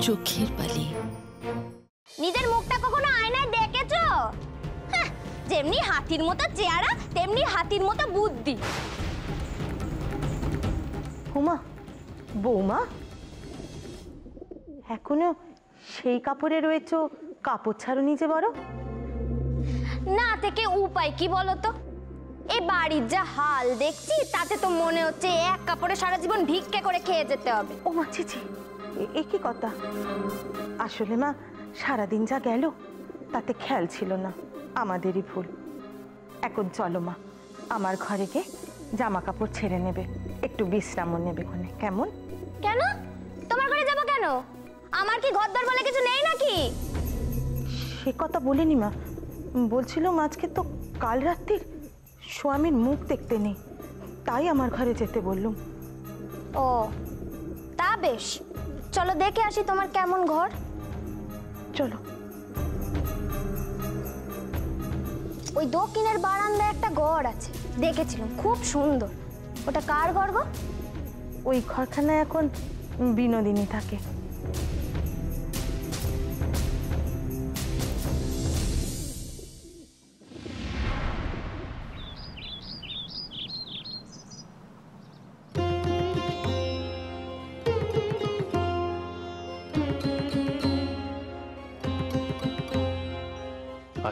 চোখের বালি। নিজের মুখটা কখনো আয়নায় দেখেছো? যেমনি হাতির মতো চেহারা তেমনি হাতির মতো বুদ্ধি। হুমা, বৌমা এখনো সেই কাপড়ে রয়েছো, কাপড় ছাড়ো নিজে বড় না থেকে উপায় কি বলো তো? এই বাড়ির যা হাল দেখছি তাতে তো মনে হচ্ছে এক কাপড়ে সারা জীবন ভিক্ষে করে খেয়ে যেতে হবে। ও মা, ছি ছি, এ কি কথা? আসলে মা, সারাদিন যা গেল তাতে খেয়াল ছিল না, আমাদেরই ভুল। এখন চলো মা, আমার ঘরে গিয়ে জামা কাপড় ছেড়ে নেবে, একটু বিশ্রামও নেবে ওখানে, কেমন? কেন তোমার ঘরে যাবো কেন? আমার কি ঘরদর বলে কিছু নেই নাকি? সে কথা বলিনি মা, বলছিলাম আজকে তো কাল রাত্রির স্বামীর মুখ দেখতে নেই, তাই আমার ঘরে যেতে বললুম। ও তা বেশ, চলো দেখে আসি তোমার কেমন ঘর। চলো। ওই দক্ষিণের বারান্দায় একটা ঘর আছে, দেখেছিলাম, খুব সুন্দর। ওটা কার ঘর গো? ওই ঘরখানায় এখন বিনোদিনী থাকে।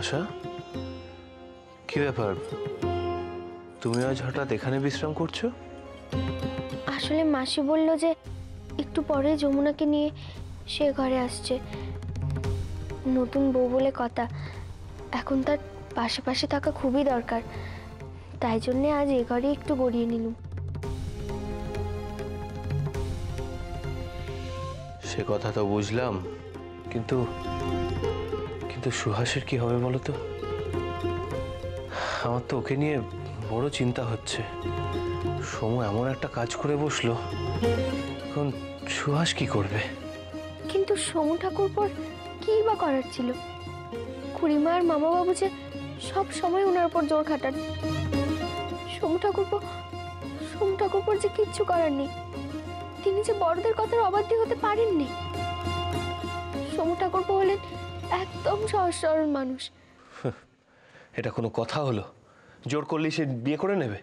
আশা, কি ব্যাপার, তুমি আজ হঠাৎ এখানে বিশ্রাম করছো? আসলে মাসি বলল যে একটু পরে যমুনাকে নিয়ে সে ঘরে আসছে, নতুন বউ বলে কথা, এখন তার পাশে পাশে থাকা খুবই দরকার, তাই জন্য আজ এ ঘরে একটু গড়িয়ে নিলুম। সে কথা তো বুঝলাম, কিন্তু কিন্তু সুহাসের কি হবে বলো তো? আমার তো ওকে নিয়ে বড় চিন্তা হচ্ছে। সময় এমন একটা কাজ করে বসলো, এখন সুহাস কি করবে? কিন্তু সমু ঠাকুরপোর কি বা করার ছিল? খুড়িমা আর মামা বাবু যে সব সময় ওনার উপর জোর খাটান। সমু ঠাকুরপোর যে কিচ্ছু করার নেই, তিনি যে বড়দের কথার অবাধ্য হতে পারেননি। সমু ঠাকুরপো হলেন একদম সহজ সরল মানুষ। এটা কোনো কথা হলো? জোর করলেই সে বিয়ে করে নেবে?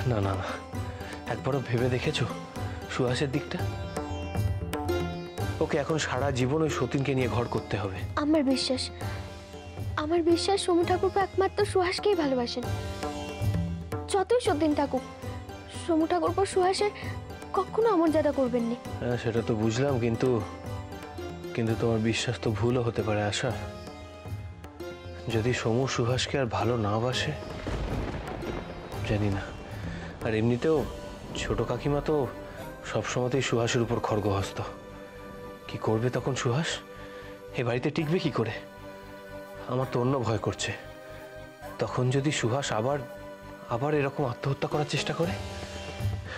না না না, একবারও ভেবে দেখেছো সুহাসের দিকটা? ওকে এখন সারা জীবন ওই সতীনকে নিয়ে ঘর করতে হবে। আমার বিশ্বাস সমু ঠাকুরপো একমাত্র সুহাসকেই ভালোবাসেন। যতই সতীন থাকুক, সমু ঠাকুরপো সুহাসের কখনো অমর্যাদা করবেন না। হ্যাঁ, সেটা তো বুঝলাম, কিন্তু কিন্তু তোমার বিশ্বাস তো ভুলও হতে পারে আশা। যদি সমু সুহাসকে আর ভালো না বাসে, জানি না। আর এমনিতেও ছোট কাকিমা তো সবসময়তেই সুহাসের উপর খড়গহস্ত। কি করবে তখন সুহাস? এ বাড়িতে টিকবে কি করে? আমার তো অন্য ভয় করছে, তখন যদি সুহাস আবার আবার এরকম আত্মহত্যা করার চেষ্টা করে।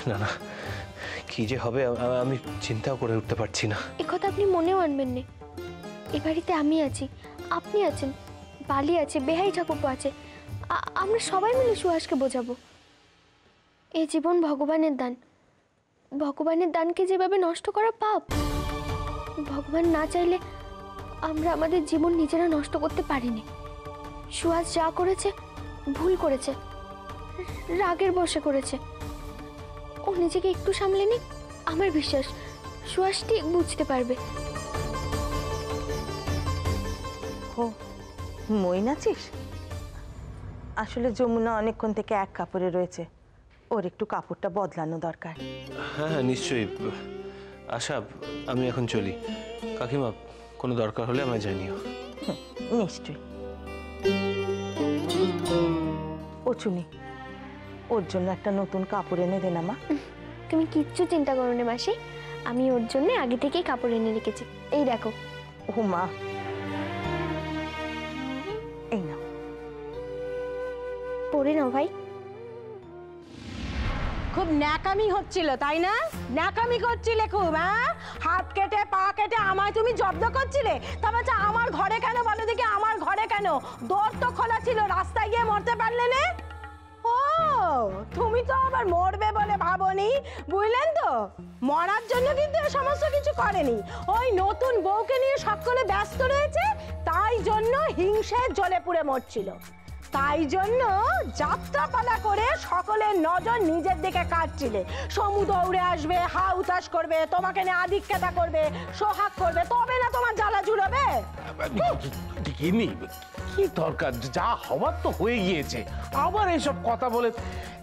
না না, কি যে হবে আমি চিন্তাও করে উঠতে পারছি না। একথা আপনি মনেও আনবেন না। এ বাড়িতে আমি আছি, আপনি আছেন, বালি আছে, বেহাই ঠাকুরপো আছে, আমরা সবাই মিলে সুহাসকে বোঝাবো। এই জীবন ভগবানের দান, ভগবানের দানকে যেভাবে নষ্ট করা পাপ। ভগবান না চাইলে আমরা আমাদের জীবন নিজেরা নষ্ট করতে পারিনি। সুহাস যা করেছে ভুল করেছে, রাগের বশে করেছে। ও নিজেকে একটু সামলে নিক, আমার বিশ্বাস সুহাস ঠিক বুঝতে পারবে। ও মই নাচিস? আসলে যমুনা অনেকক্ষণ থেকে এক কাপড়ে রয়েছে, ওর একটু কাপড়টা বদলানো দরকার। হ্যাঁ হ্যাঁ, নিশ্চয়ই। আশা, আমি এখন চলি। কাকিমা, কোনো দরকার হলে আমায় জানিও। নিশ্চয়ই। ও চুনি, ওর জন্য একটা নতুন কাপড় এনে দে না মা। তুমি কিচ্ছু চিন্তা করো না মাসি, আমি ওর জন্য আগে থেকেই কাপড় এনে রেখেছি। এই দেখো। ও মা, এই নাও, পরে নাও ভাই। খুব ন্যাকামি হচ্ছিল তাই না? ন্যাকামি করছিলে খুব, হ্যাঁ? হাত কেটে পা কেটে আমায় তুমি জব্দ করছিলে। তারপর আমার ঘরে কেন বলো দেখি, আমার ঘরে কেন? দোর তো খোলা ছিল, রাস্তায় গিয়ে মরতে পারলে না? ও তুমি তো আবার মরবে বলে ভাবনি, বুঝলেন তো? মরার জন্য কিন্তু এ সমস্ত কিছু করেনি। ওই নতুন বউকে নিয়ে সকলে ব্যস্ত রয়েছে, তাই জন্য হিংসে জ্বলে পুড়ে মরছিল। তাই জন্য যাত্রাপালা করে সকলের নজর নিজের দিকে কাটছিলে। সমু দৌড়ে আসবে, হা উতাস করবে, তোমাকে নিয়ে আধিক্যতা করবে, সোহাগ করবে, তবে না তোমার জ্বালা জুড়বে। কি দরকার, যা হবার তো হয়ে গিয়েছে, আবার এসব কথা বলে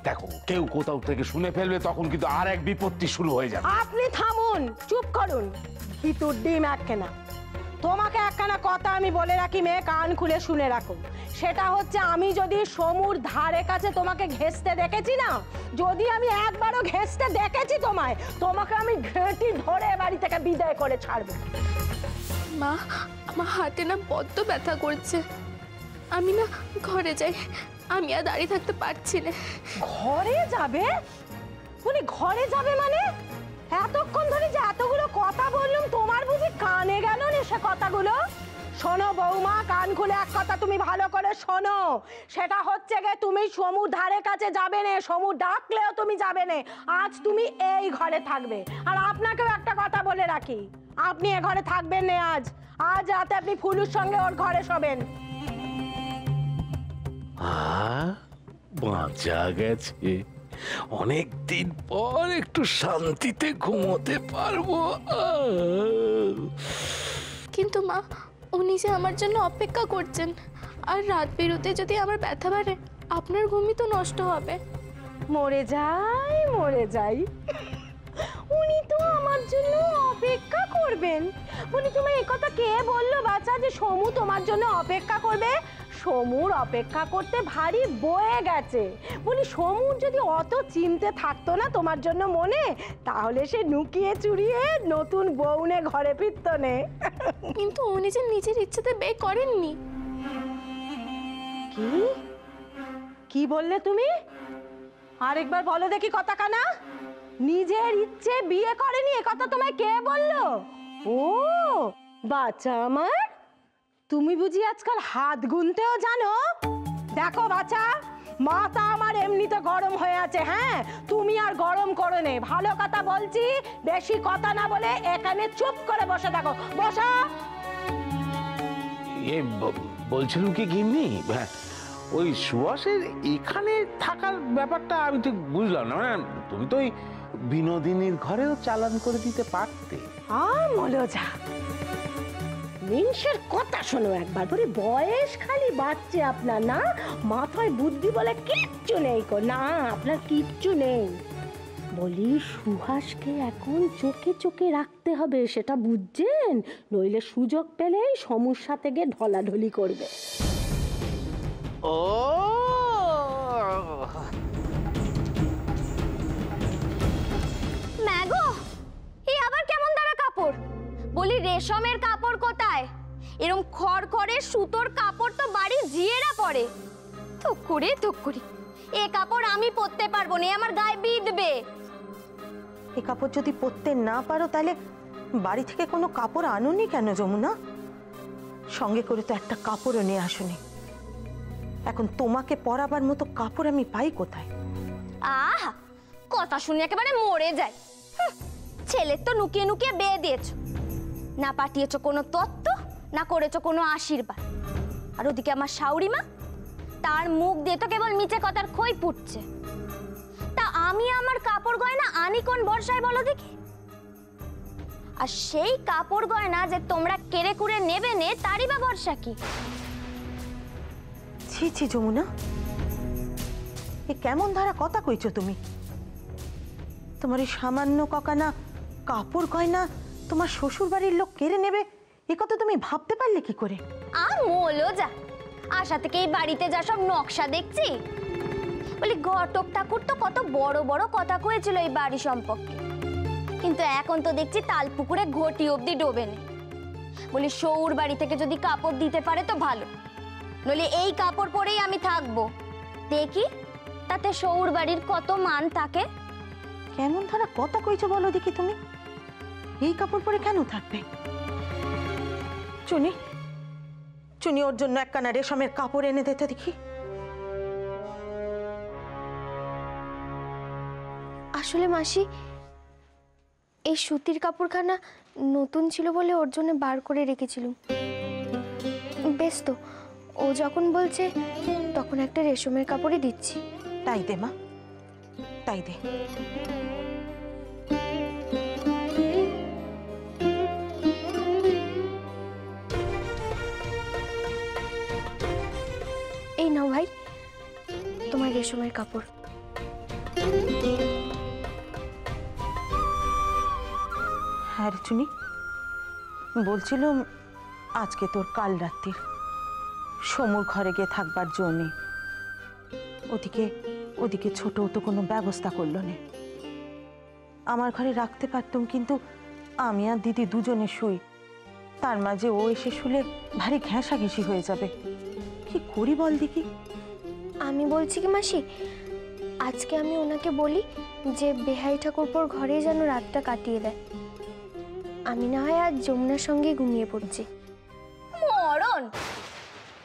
দেখো কেউ কোথাও থেকে শুনে ফেলবে, তখন কিন্তু আর এক বিপত্তি শুরু হয়ে যাবে। আপনি থামুন, চুপ করুন, ভিতর ডিম একখানা। তোমাকে একখানা কথা আমি বলে রাখি মেয়ে, কান খুলে শুনে রাখো। সেটা হচ্ছে, আমি যদি সমুর ধারে কাছে তোমাকে ঘেঁষতে দেখেছি না, যদি আমি একবারও ঘেঁষতে দেখেছি তোমাকে আমি ঘেঁটি ধরে বাড়ি থেকে বিদায় করে ছাড়বো। মা, আমার হাতে না বড্ড ব্যথা করছে, আমি না ঘরে যাই, আমি আর দাঁড়িয়ে থাকতে পারছি না। ঘরে যাবে? উনি ঘরে যাবে মানে? এতক্ষণ ধরে যে এতগুলো কথা বললাম, তোমার বুঝি কানে গেল না সে কথাগুলো? শোনো বৌমা, কান খুলে এক কথা তুমি ভালো করে শোনো। সেটা হচ্ছে গে, তুমি সমুর ধারে কাছে যাবে না, সমু ডাকলেও তুমি যাবে না। আজ তুমি এই ঘরে থাকবে। আর আপনাকেও একটা কথা বলে রাখি, আপনি এ ঘরে থাকবেন না আজ। আজ রাতে আপনি ফুলুর সঙ্গে ওর ঘরে শোবেন। বাঁচা গেছে, অনেক দিন পর একটু শান্তিতে ঘুমোতে পারবো। কিন্তু মা, উনি যে আমার জন্য অপেক্ষা করছেন, আর রাত বেরোতে যদি আমার ব্যথা বাড়ে, আপনার ঘুমই তো নষ্ট হবে। মরে যাই, মরে যাই, উনি তো আমার জন্য অপেক্ষা করবেন। উনি তোমায় এই কথা কে বললো বাচ্চা, যে সমু তোমার জন্য অপেক্ষা করবে? সমুর অপেক্ষা করতে ভারী বয়ে গেছে। বলি, সমুর যদি অত চিমতে থাকতো না তোমার জন্য মনে, তাহলে সে লুকিয়ে চুরিয়ে নতুন বউনে ঘরে ফিরতো নে। কিন্তু উনি যে নিজের ইচ্ছেতে বিয়ে করেননি। কি কি বললে তুমি? আরেকবার বলো দেখি কথা কানা। নিজের ইচ্ছে বিয়ে করেনি, এ কথা তোমায় কে বললো? ও বাচ্চা আমার, তুমি বুঝি আজকাল হাত গুনতেও জানো? দেখো বাচ্চা, মাথা আমার এমনিতে গরম হয়ে আছে। হ্যাঁ, তুমি আর গরম করো নে। ভালো কথা বলছি, বেশি কথা না বলে এখানে চুপ করে বসে থাকো। বসো। বলছিলাম কি গিন্নি, হ্যাঁ, ওই সুভাষের এখানে থাকার ব্যাপারটা আমি ঠিক বুঝলাম না। মানে তুমি তো ওই বিনোদিনীর ঘরেও চালান করে দিতে পারতে। মলজা, মিনসের কথা শোনো একবার। বলি, বয়স খালি বাড়ছে আপনার, না মাথায় বুদ্ধি বলে কিচ্ছু নেই। না, আপনার কিচ্ছু নেই। বলি, সুহাসকে এখন চোখে চোখে রাখতে হবে, সেটা বুঝছেন? নইলে সুযোগ পেলেই সমস্যা থেকে ঢলাঢলি করবে। ও ম্যাগো, এই আবার কেমন দাঁড়া কাপড়? বলি, রেশমের কাপড় কোথায়? এরম খড়খড়ের সুতোর কাপড় তো বাড়ি জিয়েরা পরে। থুকুরি থুকুরি, এ কাপড় আমি পরতে পারবো না, আমার গায়ে বিঁধবে। এই কাপড় যদি পরতে না পারো, তাহলে বাড়ি থেকে কোনো কাপড় আনোনি কেন যমুনা? সঙ্গে করে তো একটা কাপড়ও নিয়ে আসোনি। এখন তোমাকে পরাবার মতো কাপড় আমি পাই কোথায়? আহা, কথা শুনে একেবারে মরে যায়। ছেলের তো নুকিয়ে নুকিয়ে বিয়ে দিয়েছো, না পাঠিয়েছো কোনো তত্ত্ব, না করেছো কোনো আশীর্বাদ। আর ওদিকে আমার শাউরি মা, তার মুখ দিয়ে তো কেবল মিছে কথার খই ফুটছে। তা আমি আমার কাপড় গয়না আনি কোন ভরসায় বলো দেখি? আর সেই কাপড় গয়না যে তোমরা কেড়ে কুড়ে নেবে নে, তারই বা ভরসা কি? ছি ছি যমুনা, এ কেমন ধারা কথা কইছো তুমি? তোমার এই সামান্য ককানা কাপড় গয়না তোমার শ্বশুর বাড়ির লোক কেড়ে নেবে, এ কথা তুমি ভাবতে পারলে কি করে? মোলো যা, আশা থেকে এই বাড়িতে যা সব নকশা দেখছি। বলি, ঘটক ঠাকুর তো কত বড় বড় কথা কয়েছিল এই বাড়ি সম্পর্কে, কিন্তু এখন তো দেখছি তাল পুকুরে ঘটি অবধি ডোবে না। বলি, সৌর বাড়ি থেকে যদি কাপড় দিতে পারে তো ভালো, নইলে এই কাপড় পরেই আমি থাকবো। দেখি তাতে সৌর বাড়ির কত মান থাকে। কেমন ধারা কথা কইছো বলো দেখি তুমি? এই কাপড় পরে কেন থাকবে? চুনি, চুনি, ওর জন্য একখানা রেশমের কাপড় এনে দিতে দেখি। আসলে মাসি, এই সুতির কাপড়খানা নতুন ছিল বলে ওর জন্য বার করে রেখেছিলাম। বেশ তো, ও যখন বলছে তখন একটা রেশমের কাপড়ই দিচ্ছি। তাই দে মা, তাই দে। এই নাও ভাই, তোমার রেশমের কাপড়। হ্যাঁ রে চুনি, বলছিলাম আজকে তোর কাল রাত্রির সমুর ঘরে গিয়ে থাকবার জন্য ওদিকে ওদিকে ছোট তো কোনো ব্যবস্থা করলো না। আমার ঘরে রাখতে পারতাম, কিন্তু আমি আর দিদি দুজনে শুই, তার মাঝে ও এসে শুলে ভারী ঘেঁষাঘেঁষি হয়ে যাবে। কি করি বল দেখি? আমি বলছি কি মাসি, আজকে আমি ওনাকে বলি যে বেহাই ঠাকুরপোর ঘরে যেন রাতটা কাটিয়ে দেয়। আমি না হয় আজ যমুনার সঙ্গে ঘুমিয়ে পড়ছি। মরণ,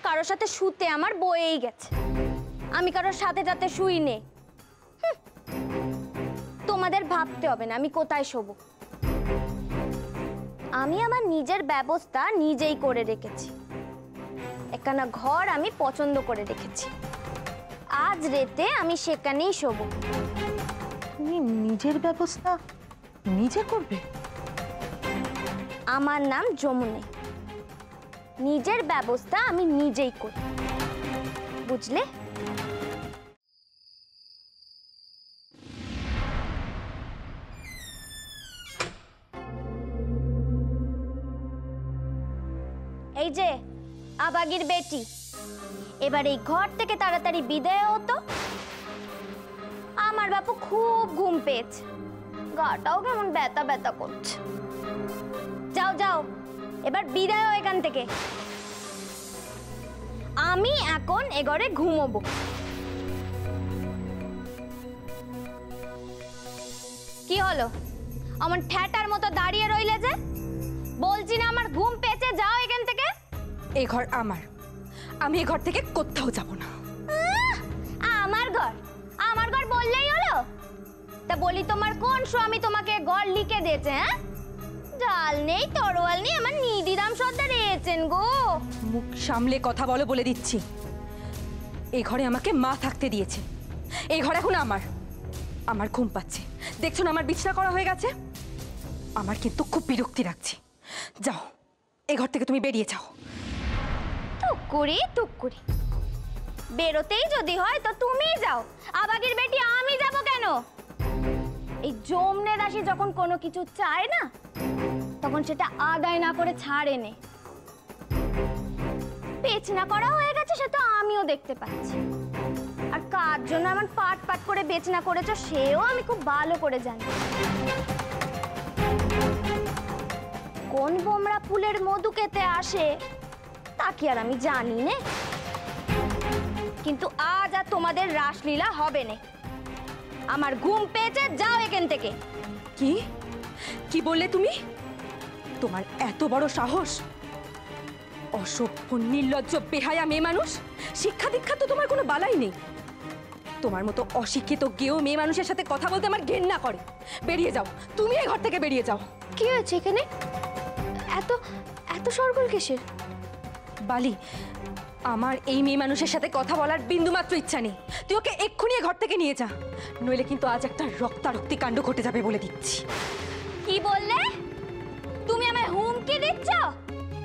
কারোর সাথে শুতে আমার বয়েই গেছে। আমি কারোর সাথে যাতে শুই নে। তোমাদের ভাবতে হবে না আমি কোথায় শোবো। আমি আমার নিজের ব্যবস্থা নিজেই করে রেখেছি। একখানা ঘর আমি পছন্দ করে রেখেছি। আজ রাতে আমি সেখানেই শোবো। তুমি নিজের ব্যবস্থা নিজে করবে? আমার নাম যমুনে, নিজের ব্যবস্থা আমি নিজেই করি, বুঝলে? এই যে আবাগির বেটি, এবার এই ঘর থেকে তাড়াতাড়ি বিদায় হতো। আমার বাপু খুব ঘুম পেয়েছে, গাটাও কেমন ব্যথা ব্যথা করছে। যাও যাও, এবার বিদায় হও এখান থেকে। আমি এখন এ ঘরে ঘুমোবো। কি হলো, আমার ঠ্যাটার মতো দাঁড়িয়ে রইলে যে? বলছি না আমার ঘুম পেয়েছে, যাও এখান থেকে। এই ঘর আমার, আমি এই ঘর থেকে কোথাও যাব না। আমার ঘর, আমার ঘর বললেই হলো? তা বলি তোমার কোন স্বামী তোমাকে ঘর লিখে দিয়েছে? হ্যাঁ, জাল নেই তরোয়াল নেই, আমার নিদিরাম সর্দার এসেছেন গো। মুখ সামলে কথা বলো বলে দিচ্ছি। এই ঘরে আমাকে মা থাকতে দিয়েছে, এই ঘর এখন আমার। আমার ঘুম পাচ্ছে, দেখছো না আমার বিছনা করা হয়ে গেছে। আমার কিন্তু খুব বিরক্তি লাগছে। যাও, এই ঘর থেকে তুমি বেরিয়ে যাও। টুকুরি বেরোতেই যদি হয় তো তুমিই যাও। আবাগির বেটি আমি যাব কেন? এই যমনে দাসী যখন কোনো কিছু চায় না, তখন সেটা আদায় না করে ছাড়ে নে। বেচনা করা হয়ে গেছে সে তো আমিও দেখতে পাচ্ছি, আর কার জন্য আমার পাট পাট করে বেচনা করেছো সেও আমি খুব ভালো করে জানি। কোন বোমরা ফুলের মধু খেতে আসে তা কি আর আমি জানি নে? কিন্তু আজ আর তোমাদের রাসলীলা হবে না। আমার ঘুম পেয়েছে, যাও এখান থেকে। কি কি বললে তুমি? তোমার এত বড় সাহস? অসভ্য নির্লজ্জ বেহায়া মেয়ে মানুষ, শিক্ষা দীক্ষা তো তোমার কোনো বালাই নেই। তোমার মতো অশিক্ষিত গেও মেয়ে মানুষের সাথে কথা বলতে আমার ঘেন্না করে। বেরিয়ে যাও, তুমি এই ঘর থেকে বেরিয়ে যাও। কি হয়েছে এখানে? এত এত সরগোল কিসের? বালি, আমার এই মেয়ে মানুষের সাথে কথা বলার বিন্দুমাত্র ইচ্ছা নেই। তুই ওকে এক্ষুনি ঘর থেকে নিয়ে যা, নইলে কিন্তু আজ একটা রক্তারক্তি কাণ্ড ঘটে যাবে বলে দিচ্ছি। কি বললে? তুমি আমায় হুমকি দিচ্ছ?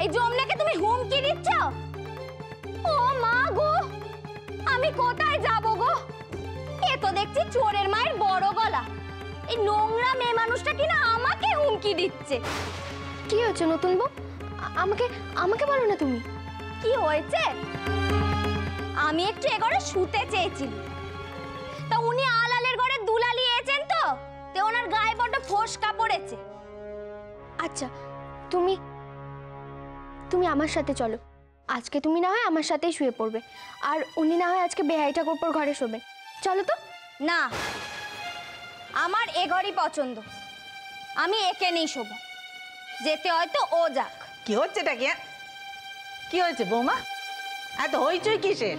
এই যমুনাকে তুমি হুমকি দিচ্ছ? ও মা গো, আমি কোথায় যাব গো? এ তো দেখছি চোরের মায়ের বড় গলা। এই নোংরা মেয়ে মানুষটা কিনা আমাকে হুমকি দিচ্ছে। কি হয়েছে নতুন বউ? আমাকে আমাকে বলো না তুমি। কি হয়েছে? আমি একটু এ ঘরে শুতে চেয়েছিলাম, তা উনি আলালের ঘরে দুলালি এসেছেন তো ওনার গায়ে বড় ফোসকা পড়েছে। আচ্ছা, তুমি তুমি আমার সাথে চলো। আজকে তুমি না হয় আমার সাথেই শুয়ে পড়বে, আর উনি না হয় আজকে বেহাই ঠাকুরপোর ঘরে শোবেন। চলো তো। না, আমার এ ঘরই পছন্দ, আমি একে নেই শোবো। যেতে হয়তো ও যাক। কি হচ্ছে এটা? কি হয়েছে বৌমা? এত হইচই কিসের?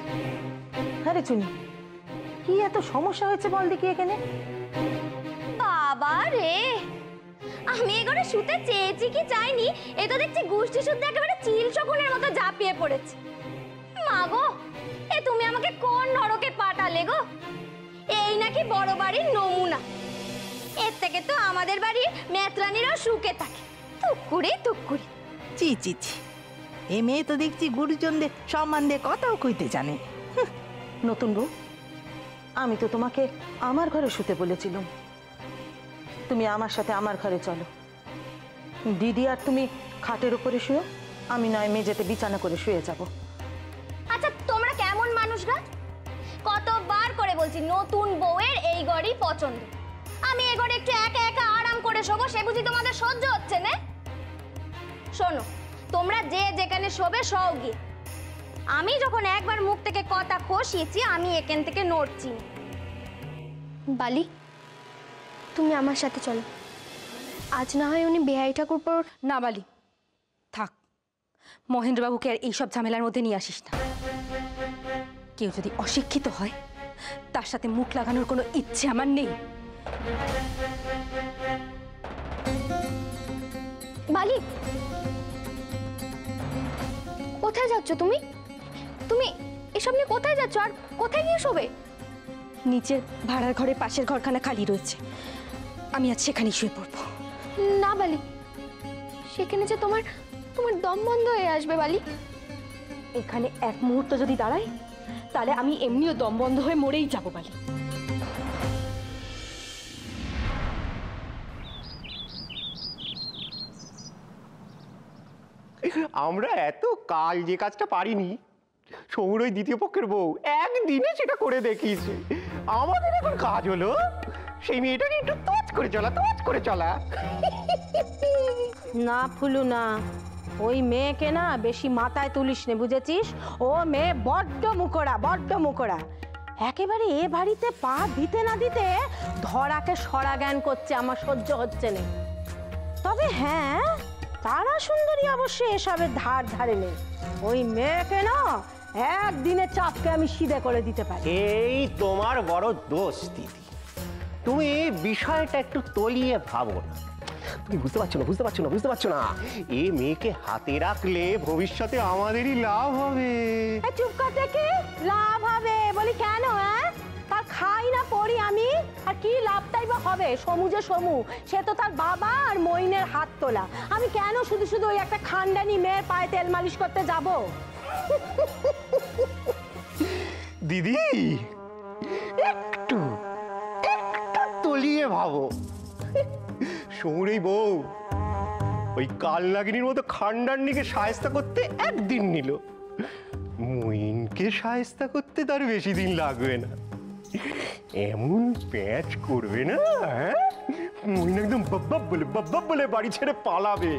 আরে চুনি, কি এত সমস্যা হয়েছে বল দেখি এখানে? বাবা রে, আমি এ ঘরে শুতে চেয়েছি কি চাইনি, এ তো দেখছি গোষ্ঠী শুদ্ধ একেবারে চিল শকুনের মতো ঝাঁপিয়ে পড়েছে। মা গো, এ তুমি আমাকে কোন নরকে পাঠালে গো? এই নাকি বড় বাড়ির নমুনা। এর থেকে তো আমাদের বাড়ির মেতরানিরাও সুখে থাকে। টুকুরি টুকুরি। চি চি চি, এ মেয়ে তো দেখছি গুরুজনদের সম্মান দিয়ে কথাও কইতে জানে। নতুন বউ, আমি তো তোমাকে আমার ঘরে শুতে বলেছিলাম। তুমি আমার সাথে আমার ঘরে চলো। দিদি আর তুমি খাটের উপরে শুও, আমি নয় মেঝেতে বিছানা করে শুয়ে যাব। আচ্ছা তোমরা কেমন মানুষ গা? কতবার করে বলছি নতুন বউয়ের এই ঘরই পছন্দ। আমি এই ঘরে একটু একা একা আরাম করে শোবো, সে বুঝি তোমাদের সহ্য হচ্ছে না? শোনো, তোমরা যে যেখানে শোবে শোও গিয়ে। আমি যখন একবার মুখ থেকে কথা খসিয়েছি, আমি এখান থেকে নড়ছি। বালি, তুমি আমার সাথে চলো। আজ না হয় উনি বেহাই ঠাকুরপোর। না বালি, থাক। মহেন্দ্রবাবুকে আর এইসব ঝামেলার মধ্যে নিয়ে আসিস না। কেউ যদি অশিক্ষিত হয়, তার সাথে মুখ লাগানোর কোনো ইচ্ছে আমার নেই। বালি, কোথায় যাচ্ছ তুমি? তুমি এসব নিয়ে কোথায় যাচ্ছ আর কোথায় গিয়ে শোবে? নিচের ভাড়ার ঘরের পাশের ঘরখানা খালি রয়েছে, আমি আজ সেখানেই শুয়ে পড়বো। না বালি, সেখানে যে তোমার দম বন্ধ হয়ে আসবে বালি। এখানে এক মুহূর্ত যদি দাঁড়াই, তাহলে আমি এমনিও দম বন্ধ হয়ে মরেই যাবো বালি। আমরা এত কাল যে কাজটা পারিনি, সমুর ওই দ্বিতীয় পক্ষের বউ একদিনে সেটা করে দেখিয়েছে। আমাদের এখন কাজ হলো সেই মেয়েটাকে একটু তোজ করে চলা। না ফুলু না, ওই মেয়েকে না বেশি মাথায় তুলিস নে, বুঝেছিস? ও মেয়ে বড্ড মুখোড়া। একেবারে এ বাড়িতে পা দিতে না দিতে ধরাকে সরা জ্ঞান করছে, আমার সহ্য হচ্ছে না। তবে হ্যাঁ, তারা সুন্দরী অবশ্য এসবের ধারে নেই। ওই মেয়েকে না একদিনে চাপকে আমি সিধে করে দিতে পারি। এই তোমার বড় দোষ দিদি, তুমি বিষয়টা একটু তলিয়ে ভাবো না। তুমি বুঝতে পারছো না এই মেয়েকে হাতে রাখলে ভবিষ্যতে আমাদেরই লাভ হবে। চুপ কর দেখে, লাভ হবে বলি কেন? তার খাই না পড়ি আমি, আর কি লাভটাই বা হবে? সমু সে তো তার বাবা আর মইনের হাত তোলা। আমি কেন শুধু ওই একটা খানদানি মেয়ের পায়ে তেল মালিশ করতে যাব? দিদি একটু তলিয়ে ভাবো। সমুর এই বউ ওই কালনাগিনীর মতো খান্ডান্নিকে শায়েস্তা করতে একদিন নিল, মইনকে শায়েস্তা করতে তার বেশি দিন লাগবে না। এমন প্যাঁচ করবে না, মইন একদম বাব্বাব বলে বাড়ি ছেড়ে পালাবে।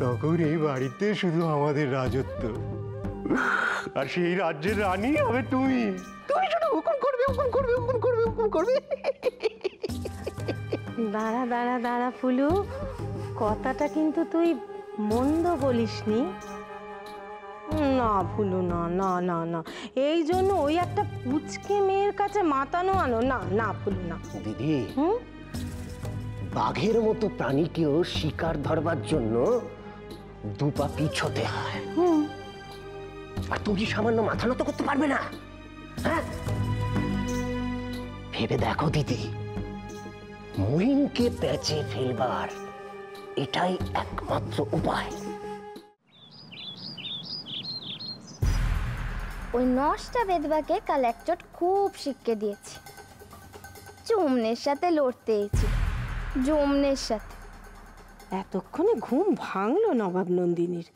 তখন এই বাড়িতে শুধু আমাদের রাজত্ব, আর সেই রাজ্যের রানী হবে তুমি। শুধু হুকুম করবে। দাঁড়া ফুলু, কথাটা কিন্তু তুই মন্দ বলিসনি। না ফুলু, না, এই জন্য ওই একটা পুচকে মেয়ের কাছে মাতানো আনো না ফুলু না। দিদি, বাঘের মতো প্রাণীকেও শিকার ধরবার জন্য দুপা পিছতে হয়। আর তুমি সামান্য মাথা নত করতে পারবে না? হ্যাঁ, ভেবে দেখো দিদি, মহিনকে প্যাচে ফেলবার এটাই একমাত্র উপায়। ওই নষ্টা বেদবাকে কাল একচোট খুব শিক্ষে দিয়েছি। যমুনের সাথে লড়তে এসেছি, যমুনের সাথে। এতক্ষণে ঘুম ভাঙলো নবাব নন্দিনীর।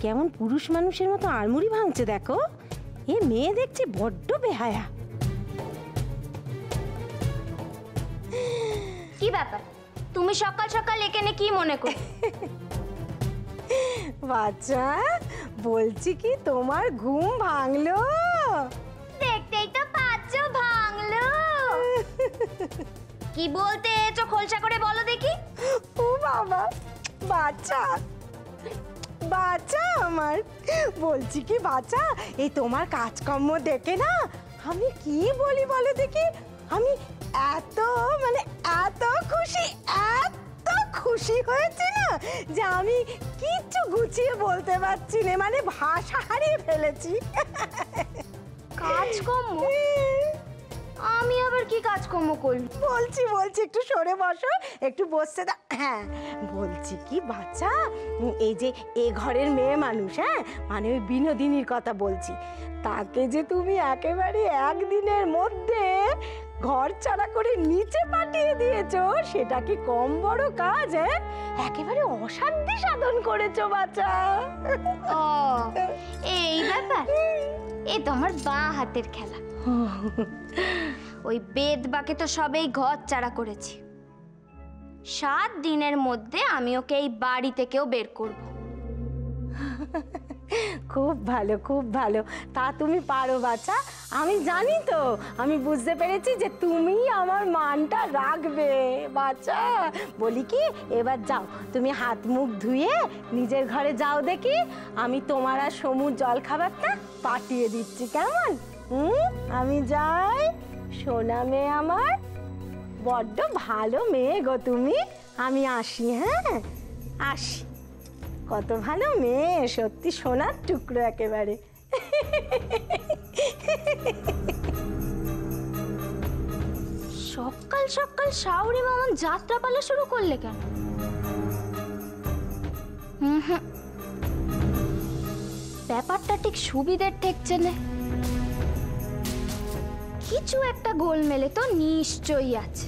কেমন পুরুষ মানুষের মতো আড়মুড়ি ভাঙছে দেখো। এ মেয়ে দেখছি বড্ড বেহায়া। কি ব্যাপার, তুমি সকাল সকাল এখানে কি মনে কর? বাচ্চা, বলছি কি তোমার ঘুম ভাঙলো? দেখতেই তো পাচ্ছ ভাঙলো। কি বলতে এসো খোলসা করে বলো দেখি। ও বাবা, বাচ্চা আমার, বলছি কি বাচ্চা, এই তোমার কাজকর্ম দেখে না আমি কি বলি বলো দেখি, আমি এত এত খুশি হয়েছি না যে আমি কিচ্ছু গুছিয়ে বলতে পারছি না, মানে ভাষা হারিয়ে ফেলেছি। কাজকর্ম? আমি আবার কি কাজকর্ম করব? বলছি একটু সরে বসো, একটু বসতে দাও। হ্যাঁ বলছি কি বাচ্চা, এই যে এ ঘরের মেয়ে মানুষ, হ্যাঁ মানে ওই বিনোদিনীর কথা বলছি, তাকে যে তুমি একেবারে একদিনের মধ্যে ঘর ছাড়া করে নিচে পাঠিয়ে দিয়েছো, সেটা কি কম বড় কাজ? হ্যাঁ একেবারে অসাধ্য সাধন করেছো বাচ্চা। ও এই ব্যাপার, এ তো আমার বাঁ হাতের খেলা। ওই বেদ বাকে তো সবেই ঘর ছাড়া করেছি, 7 দিনের মধ্যে আমি ওকে এই বাড়ি থেকেও বের করব। খুব ভালো, খুব ভালো, তা তুমি পারো বাচ্চা, আমি জানি তো, আমি বুঝতে পেরেছি যে তুমি আমার মানটা রাখবে বাচ্চা। বলি কি, এবার যাও তুমি হাত মুখ ধুয়ে নিজের ঘরে যাও দেখি, আমি তোমার আর সমুর জল খাবারটা পাঠিয়ে দিচ্ছি, কেমন? আমি যাই, সোনা মেয়ে আমার, বড্ড ভালো মেয়ে গো তুমি। আমি আসি, হ্যাঁ আসি। কত ভালো মেয়ে, সত্যি সোনার টুকরো একেবারে। সকাল সকাল শাওরি মামন যাত্রা পালা শুরু করলে কেন? ব্যাপারটা ঠিক সুবিধের ঠেকছে না, কিছু একটা গোলমেলে তো নিশ্চয়ই আছে।